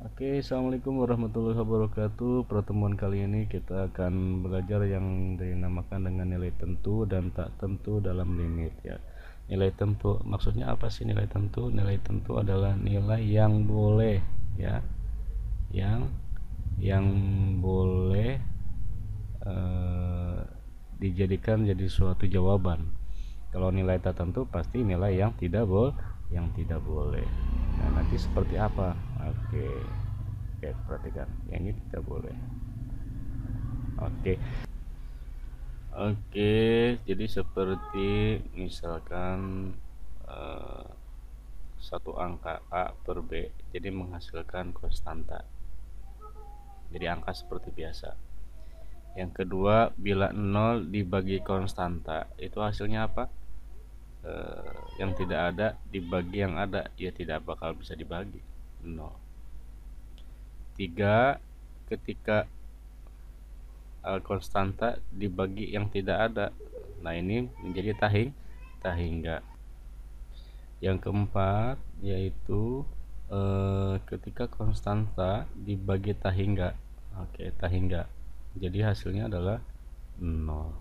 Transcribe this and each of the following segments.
Oke, assalamualaikum warahmatullahi wabarakatuh. Pertemuan kali ini kita akan belajar yang dinamakan dengan nilai tentu dan tak tentu dalam limit ya. Nilai tentu maksudnya apa sih nilai tentu? Nilai tentu adalah nilai yang boleh ya, yang boleh eh, dijadikan jadi suatu jawaban. Kalau nilai tak tentu pasti nilai yang tidak boleh. Nah, nanti seperti apa? Oke. Oke, perhatikan. Yang ini tidak boleh. Oke. Oke, jadi seperti misalkan eh, satu angka A per B jadi menghasilkan konstanta. Jadi angka seperti biasa. Yang kedua, bila 0 dibagi konstanta, itu hasilnya apa? Yang tidak ada dibagi yang ada, ya tidak bakal bisa dibagi 0. 3, ketika konstanta dibagi yang tidak ada, nah ini menjadi tahingga. Yang keempat yaitu ketika konstanta dibagi tahingga. Oke, tahingga, jadi hasilnya adalah 0.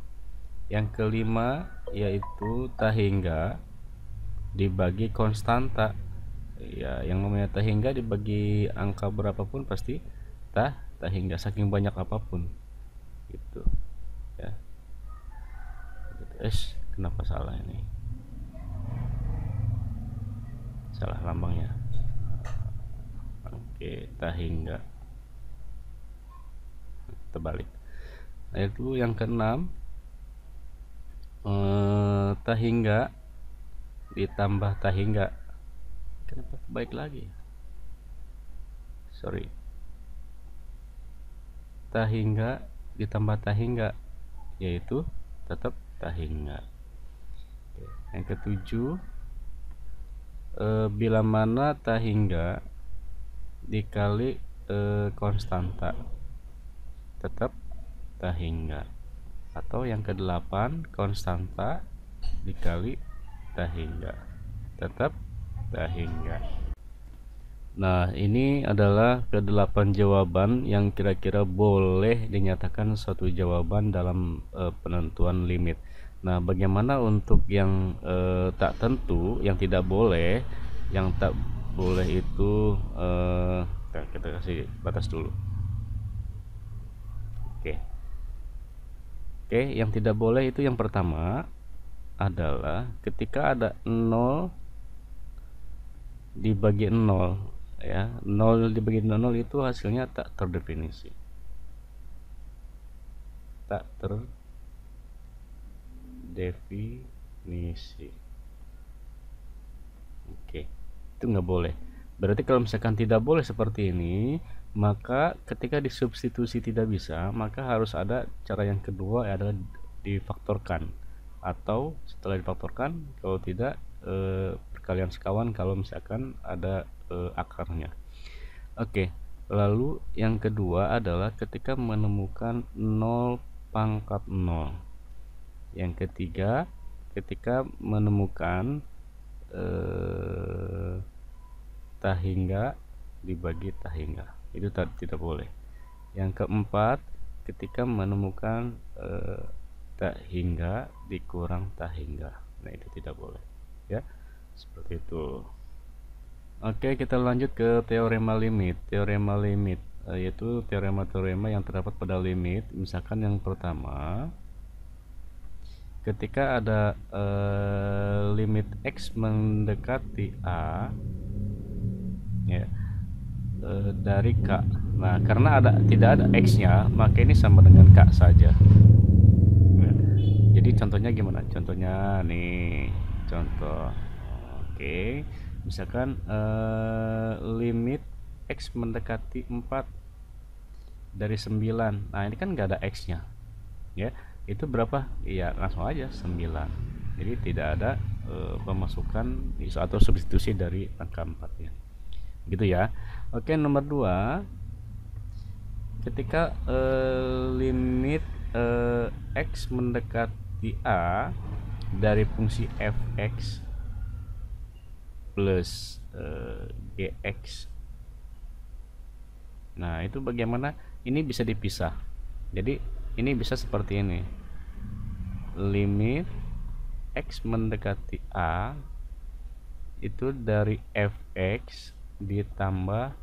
Yang kelima yaitu tahingga dibagi konstanta. Ya, yang namanya tahingga dibagi angka berapapun pasti tahingga, saking banyak apapun gitu ya. Kenapa salah ini, salah lambangnya. Oke, tahingga terbalik. Nah, itu yang keenam, tahingga ditambah tahingga. Kenapa baik lagi, sorry, tahingga ditambah tahingga yaitu tetap tahingga. Yang ketujuh, bila mana tahingga dikali konstanta tetap tahingga. Atau yang kedelapan, konstanta dikali tahingga tetap tahingga. Nah, ini adalah kedelapan jawaban yang kira-kira boleh dinyatakan suatu jawaban dalam penentuan limit. Nah, bagaimana untuk yang tak tentu, yang tidak boleh? Yang tak boleh itu kita kasih batas dulu. Oke, yang tidak boleh itu yang pertama adalah ketika ada 0 dibagi 0 ya. 0 dibagi 0 itu hasilnya tak terdefinisi. Tak terdefinisi. Oke, itu nggak boleh. Berarti kalau misalkan tidak boleh seperti ini, maka ketika disubstitusi tidak bisa, maka harus ada cara yang kedua, adalah difaktorkan. Atau setelah difaktorkan, kalau tidak perkalian sekawan kalau misalkan ada akarnya. Oke, lalu yang kedua adalah ketika menemukan 0 pangkat 0. Yang ketiga, ketika menemukan tahingga dibagi tahingga, itu tidak boleh. Yang keempat, ketika menemukan tahingga dikurang tahingga, nah itu tidak boleh ya, seperti itu. Oke, kita lanjut ke teorema limit. Teorema limit yaitu teorema-teorema yang terdapat pada limit. Misalkan yang pertama, ketika ada limit x mendekati a ya, dari k. Nah, karena tidak ada x-nya, maka ini sama dengan k saja. Ya. Jadi contohnya gimana? Contohnya nih, contoh. Oke, misalkan limit x mendekati 4 dari 9. Nah, ini kan nggak ada x-nya. Ya, itu berapa? Iya, langsung aja 9. Jadi tidak ada pemasukan atau substitusi dari angka 4 ya. Gitu ya. Oke, nomor 2, ketika limit x mendekati a dari fungsi fx plus gx Nah, itu bagaimana ini bisa dipisah. Jadi ini bisa seperti ini. Limit X mendekati A itu dari fx ditambah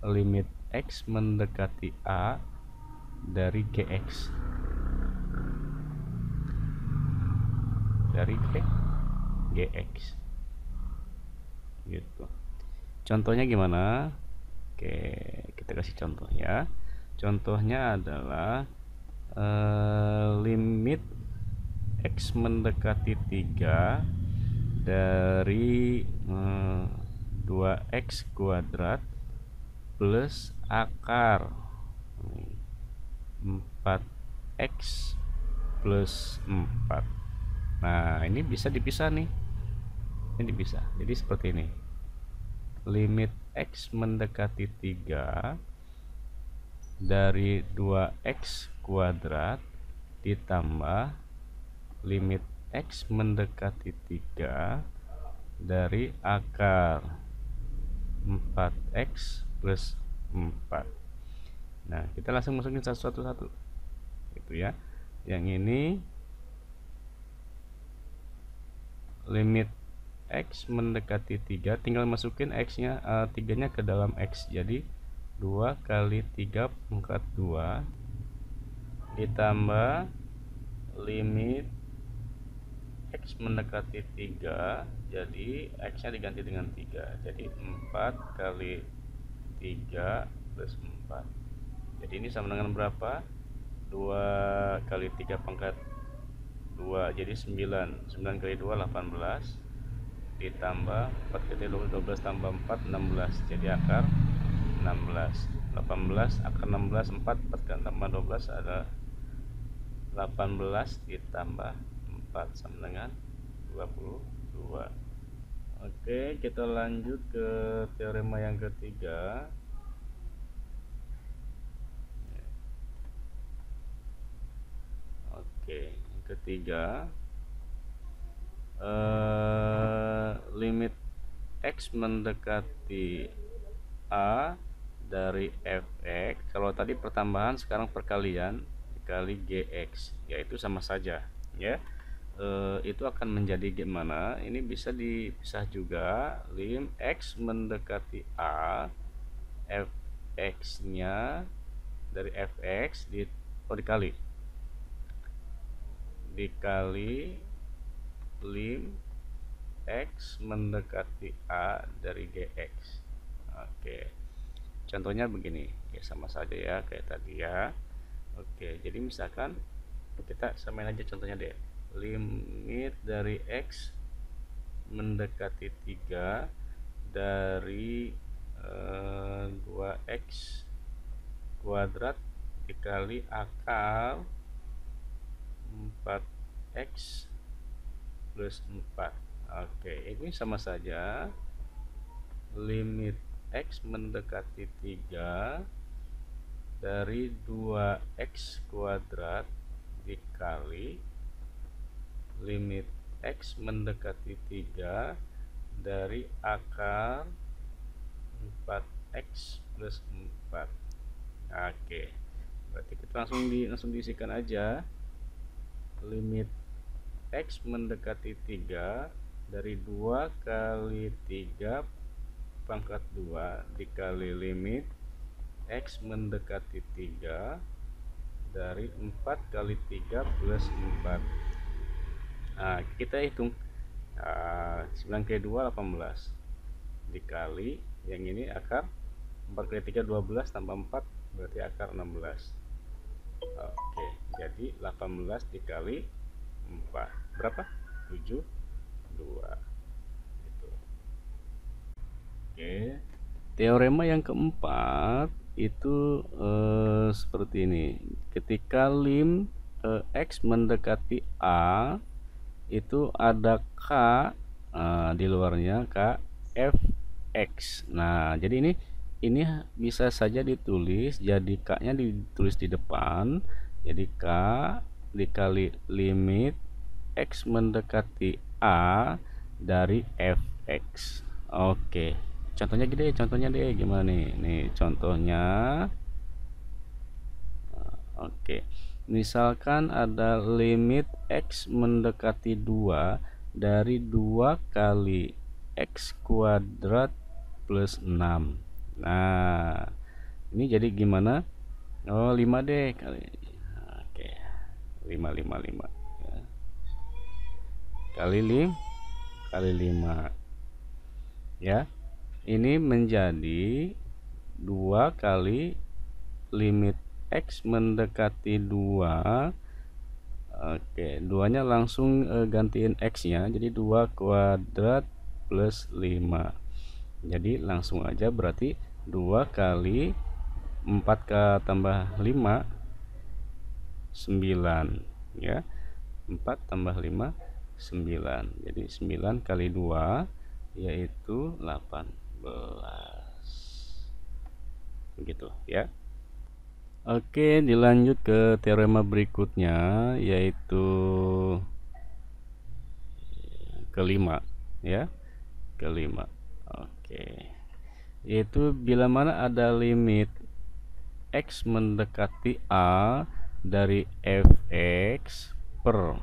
limit X mendekati A dari gx. Dari gx gitu. Contohnya gimana? Oke, kita kasih contoh ya. Contohnya adalah limit X mendekati 3 dari 2x kuadrat plus akar 4x plus 4. Nah, ini bisa dipisah nih. Ini dipisah. Jadi seperti ini. Limit X mendekati 3 dari 2x kuadrat ditambah limit X mendekati 3 dari akar 4x plus 4. Nah, kita langsung masukin satu-satu gitu ya. Yang ini limit X mendekati 3, tinggal masukin X nya 3 nya ke dalam X. Jadi 2 kali 3 pangkat 2 ditambah limit X mendekati 3, jadi X nya diganti dengan 3, jadi 4 kali 3 plus 4. Jadi ini sama dengan berapa? 2 kali 3 pangkat 2, jadi 9. 9 kali 2 18 ditambah 4 kali 12 tambah 4 16, jadi akar 16. 18 akar 16 4 4 tambah 12 ada 18 ditambah 4 sama dengan 22. Oke, kita lanjut ke teorema yang ketiga. Oke, yang ketiga, limit X mendekati A dari fx. Kalau tadi pertambahan, sekarang perkalian dikali gx, yaitu sama saja ya. Itu akan menjadi gimana? Ini bisa dipisah juga. Lim X mendekati A, fx nya dari fx dikali lim X mendekati A dari gx. Oke, contohnya begini ya, sama saja ya kayak tadi ya. Oke, jadi misalkan kita samain aja contohnya deh. Limit dari X mendekati 3 dari 2x kuadrat dikali akar 4x plus 4. Oke, ini sama saja. Limit X mendekati 3 dari 2x kuadrat dikali limit X mendekati 3 dari akar 4x plus 4. Oke, berarti kita langsung diisikan aja. Limit X mendekati 3 dari 2 kali 3 pangkat 2 dikali limit X mendekati 3 dari 4 kali 3 plus 4. Nah, kita hitung 9 kali 2 18 dikali yang ini akar 4 kali 3 12 tambah 4 berarti akar 16. Oke, jadi 18 dikali 4 berapa? 72 gitu. Oke, teorema yang keempat itu seperti ini. Ketika lim X mendekati A itu ada K di luarnya, K fx. Nah, jadi ini bisa saja ditulis jadi K nya ditulis di depan, jadi K dikali limit X mendekati A dari fx. Oke, contohnya gede, contohnya deh gimana nih contohnya. Oke, misalkan ada limit X mendekati 2 dari 2 kali X kuadrat plus 6. Nah, ini jadi gimana? Oh, 5 deh kali. Oke, 5 ya. Kali 5 ya. Ini menjadi 2 kali limit X mendekati 2. Oke, duanya langsung gantiin X nya, jadi 2 kuadrat plus 5. Jadi langsung aja berarti 2 kali 4 tambah 5 9 ya. 4 tambah 5 9. Jadi 9 kali 2 yaitu 18. Begitu ya. Oke, dilanjut ke teorema berikutnya, yaitu kelima ya, kelima. Oke, yaitu bila mana ada limit X mendekati A dari fx per,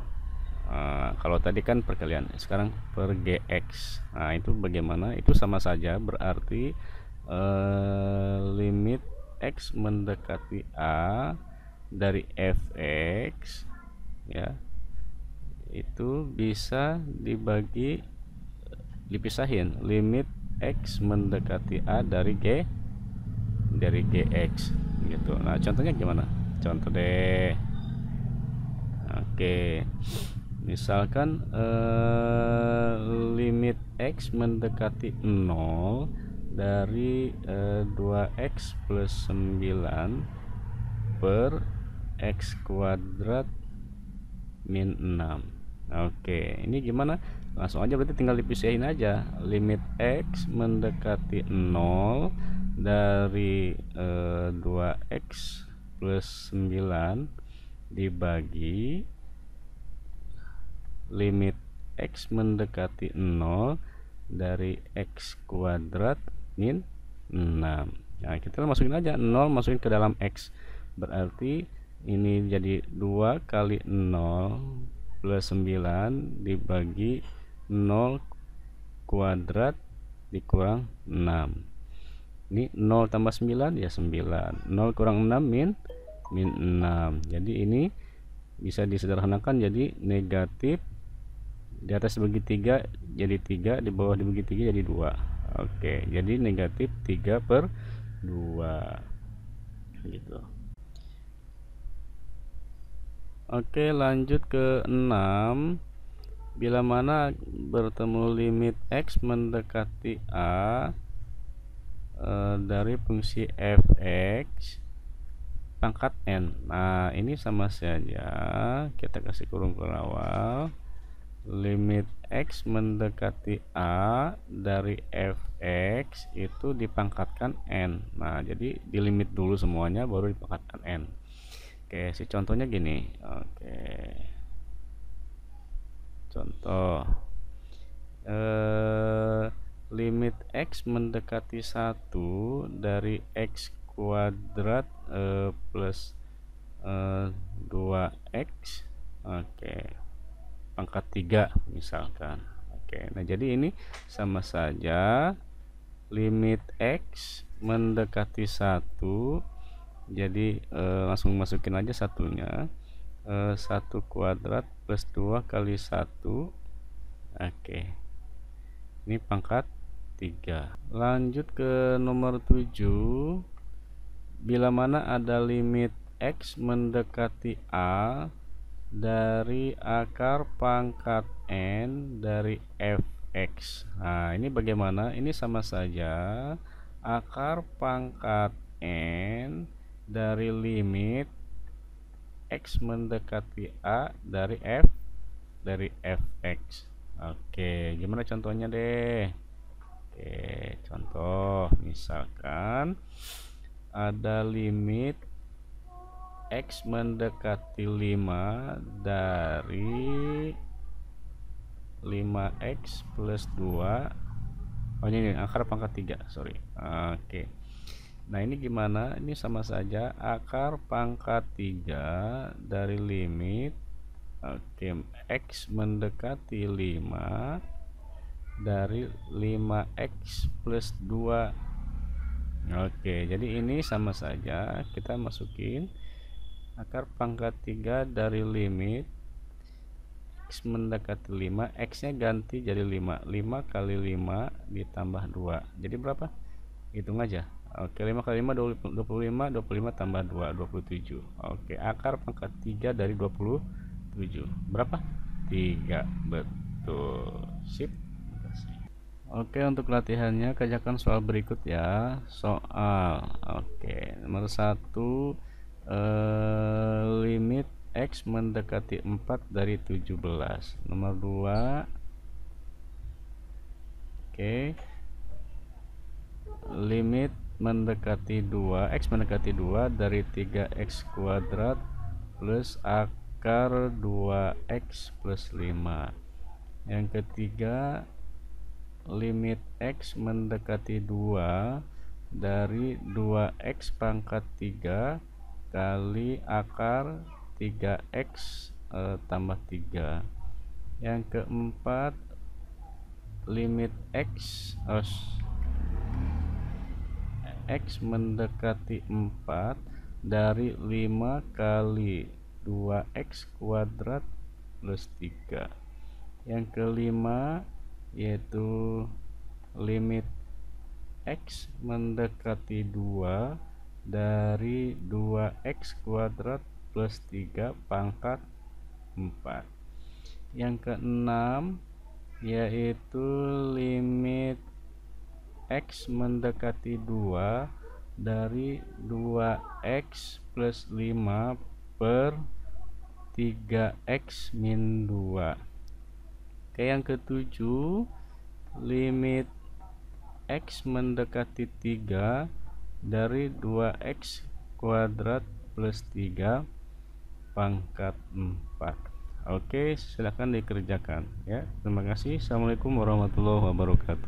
kalau tadi kan perkalian, sekarang per gx. Nah, itu bagaimana? Itu sama saja, berarti limit X mendekati A dari fx ya, itu bisa dipisahin limit X mendekati A dari gx gitu. Nah, contohnya gimana? Contoh deh. Oke, misalkan limit X mendekati 0 dari 2x plus 9 per x kuadrat min 6. Oke, ini gimana? Langsung aja berarti tinggal dipisahin aja. Limit X mendekati 0 dari 2x plus 9 dibagi limit X mendekati 0 dari x kuadrat min 6. Nah, kita masukin aja 0, masukin ke dalam X. Berarti ini jadi 2 kali 0 plus 9 dibagi 0 kuadrat dikurang 6. Ini 0 tambah 9 ya 9. 0 kurang 6 min 6. Jadi ini bisa disederhanakan jadi negatif, di atas dibagi 3 jadi 3, di bawah dibagi 3 jadi 2. Oke, jadi negatif 3 per 2 gitu. Oke, lanjut ke 6. Bila mana bertemu limit X mendekati A dari fungsi fx pangkat n. Nah, ini sama saja, kita kasih kurung ke awal. Limit X mendekati A dari fx itu dipangkatkan n. Nah, jadi dilimit dulu semuanya baru dipangkatkan n. Oke, si contohnya gini. Oke, contoh limit X mendekati 1 dari x kuadrat plus 2x. Oke, pangkat 3 misalkan. Oke, nah jadi ini sama saja limit X mendekati 1, jadi langsung masukin aja satunya, 1 kuadrat plus 2 kali 1. Oke, ini pangkat 3. Lanjut ke nomor 7. Bila mana ada limit X mendekati A dari akar pangkat n dari fx. Nah, ini bagaimana? Ini sama saja akar pangkat n dari limit X mendekati A dari fx. Oke, gimana contohnya deh? Oke, contoh misalkan ada limit X mendekati 5 dari 5x plus 2 Oh ini akar pangkat 3, sorry. Oke. Nah ini gimana? Ini sama saja akar pangkat 3 dari limit, oke, X mendekati 5 dari 5x plus 2. Oke, jadi ini sama saja, kita masukin akar pangkat 3 dari limit X mendekati 5, X nya ganti jadi 5 kali 5 ditambah 2, jadi berapa? Hitung aja. Oke, 5 kali 5 25, 25 tambah 2 27. Oke, akar pangkat 3 dari 27 berapa? 3. Betul, sip. Oke, untuk latihannya kerjakan soal berikut ya. Soal, oke, nomor 1, limit X mendekati 4 dari 17. Nomor 2, oke, limit mendekati 2, X mendekati 2 dari 3x kuadrat plus akar 2x plus 5. Yang ketiga, limit X mendekati 2 dari 2x pangkat 3 kali akar 3x tambah 3. Yang keempat, limit X mendekati 4 dari 5 kali 2x kuadrat plus 3. Yang kelima yaitu limit X mendekati 2 dari 2x kuadrat plus 3 pangkat 4. Yang keenam yaitu limit X mendekati 2 dari 2x plus 5 per 3x min 2. Oke, yang ketujuh, limit X mendekati 3 dari 2x kuadrat plus 3 pangkat 4. Oke, silakan dikerjakan ya. Terima kasih. Assalamualaikum warahmatullahi wabarakatuh.